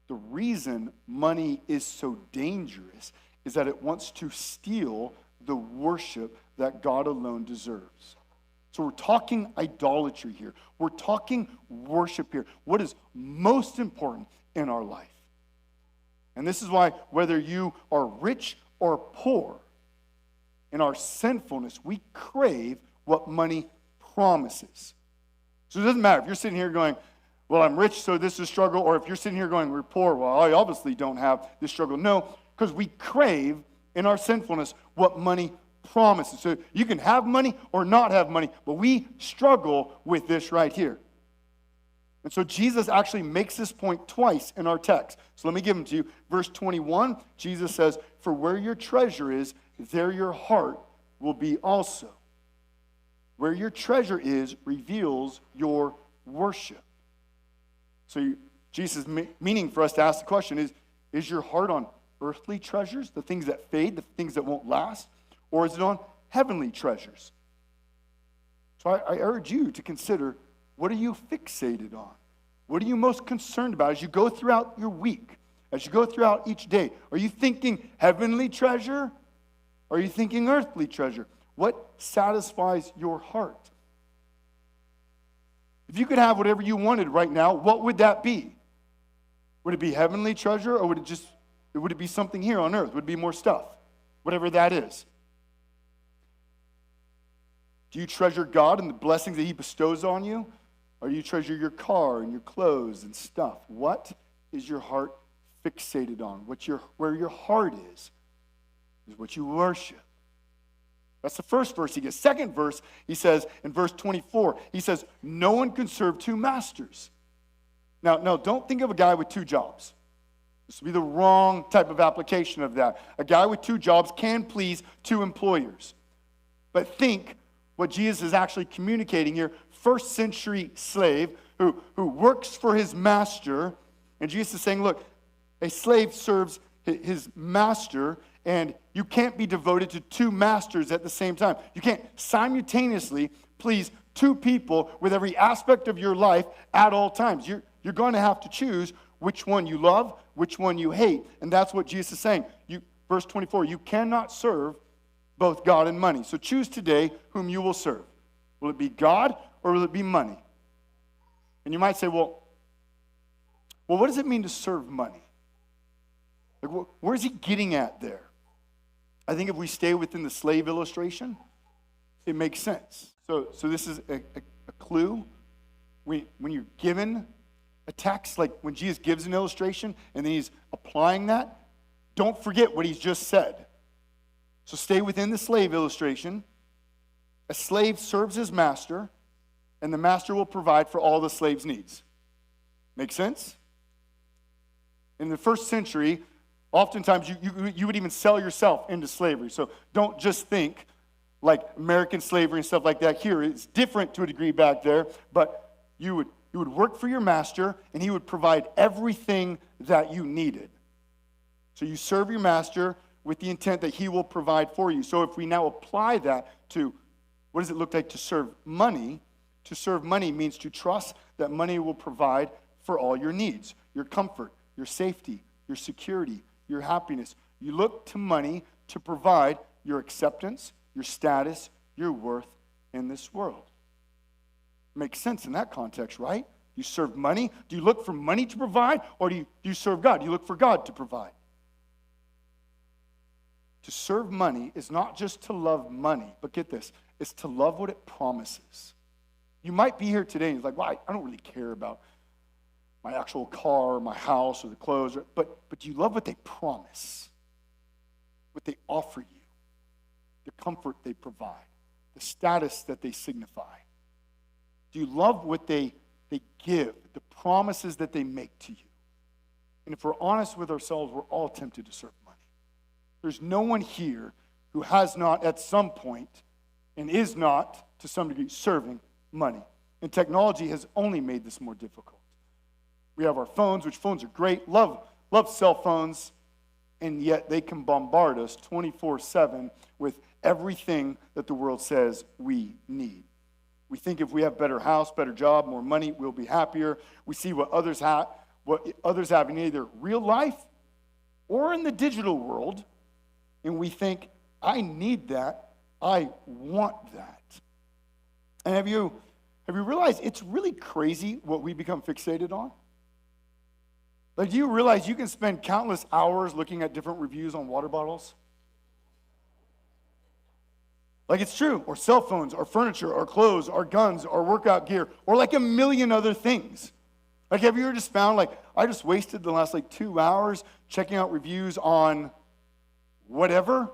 The reason money is so dangerous is that it wants to steal the worship that God alone deserves. So we're talking idolatry here. We're talking worship here. What is most important in our life? And this is why whether you are rich or poor, in our sinfulness, we crave what money promises. So it doesn't matter if you're sitting here going, well, I'm rich, so this is a struggle, or if you're sitting here going, we're poor, well, I obviously don't have this struggle. No, because we crave in our sinfulness what money promises. So you can have money or not have money, but we struggle with this right here. And so Jesus actually makes this point twice in our text. So let me give them to you. Verse 21, Jesus says, for where your treasure is, there your heart will be also. Where your treasure is reveals your worship. So Jesus' meaning for us to ask the question is your heart on earthly treasures, the things that fade, the things that won't last, or is it on heavenly treasures? So I urge you to consider, what are you fixated on? What are you most concerned about as you go throughout your week, as you go throughout each day? Are you thinking heavenly treasure? Or are you thinking earthly treasure? What satisfies your heart? If you could have whatever you wanted right now, what would that be? Would it be heavenly treasure, or would it be something here on earth? Would it be more stuff? Whatever that is. Do you treasure God and the blessings that He bestows on you? Or do you treasure your car and your clothes and stuff? What is your heart fixated on? Where your heart is what you worship. That's the first verse he gives. Second verse, he says, in verse 24, he says, no one can serve two masters. Now, don't think of a guy with two jobs. This would be the wrong type of application of that. A guy with two jobs can please two employers. But think what Jesus is actually communicating here. First century slave who works for his master. And Jesus is saying, look, a slave serves his master, and you can't be devoted to two masters at the same time. You can't simultaneously please two people with every aspect of your life at all times. You're going to have to choose which one you love, which one you hate. And that's what Jesus is saying. Verse 24, you cannot serve both God and money. So choose today whom you will serve. Will it be God or will it be money? And you might say, well, what does it mean to serve money? Like, where's he getting at there? I think if we stay within the slave illustration, it makes sense. So this is a clue. When you're given a text, like when Jesus gives an illustration and then he's applying that, don't forget what he's just said. So stay within the slave illustration. A slave serves his master, and the master will provide for all the slave's needs. Make sense? In the first century, oftentimes you would even sell yourself into slavery. So don't just think like American slavery and stuff like that here. It's different to a degree back there, but you would work for your master, and he would provide everything that you needed. So you serve your master with the intent that he will provide for you. So if we now apply that to what does it look like to serve money? To serve money means to trust that money will provide for all your needs, your comfort, your safety, your security, your happiness. You look to money to provide your acceptance, your status, your worth in this world. Makes sense in that context, right? You serve money. Do you look for money to provide, or do you serve God? Do you look for God to provide? To serve money is not just to love money, but get this, it's to love what it promises. You might be here today and you're like, well, I don't really care about my actual car, or my house, or the clothes, but do you love what they promise? What they offer you? The comfort they provide? The status that they signify? Do you love what they give? The promises that they make to you? And if we're honest with ourselves, we're all tempted to serve money. There's no one here who has not at some point and is not, to some degree, serving money. And technology has only made this more difficult. We have our phones, which phones are great. Love cell phones, and yet they can bombard us 24/7 with everything that the world says we need. We think if we have better house, better job, more money, we'll be happier. We see what others have, what others have in either real life or in the digital world, and we think, I need that, I want that. And have you realized it's really crazy what we become fixated on? Like, do you realize you can spend countless hours looking at different reviews on water bottles? Like, it's true. Or cell phones, or furniture, or clothes, or guns, or workout gear, or like a million other things. Like, have you ever just found, like, I just wasted the last, 2 hours checking out reviews on whatever?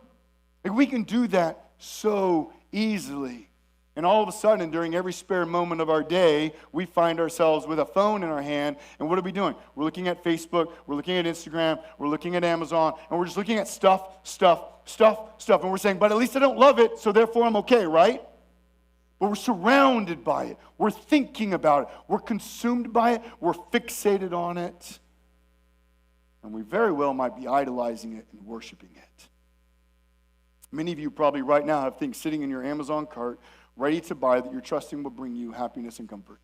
Like, we can do that so easily. And all of a sudden, during every spare moment of our day, we find ourselves with a phone in our hand. And what are we doing? We're looking at Facebook, we're looking at Instagram, we're looking at Amazon, and we're just looking at stuff. And we're saying, but at least I don't love it, so therefore I'm okay, right? But we're surrounded by it. We're thinking about it. We're consumed by it. We're fixated on it. And we very well might be idolizing it and worshiping it. Many of you probably right now have things sitting in your Amazon cart ready to buy that you're trusting will bring you happiness and comfort.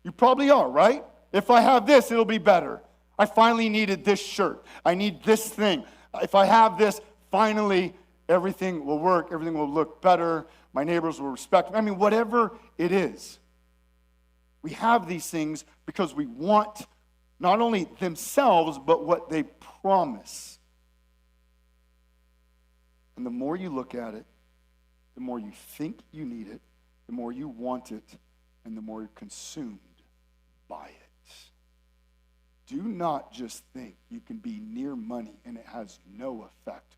You probably are, right? If I have this, it'll be better. I finally needed this shirt. I need this thing. If I have this, finally everything will work. Everything will look better. My neighbors will respect me. I mean, whatever it is. We have these things because we want not only themselves, but what they promise. And the more you look at it, the more you think you need it, the more you want it, and the more you're consumed by it. Do not just think you can be near money and it has no effect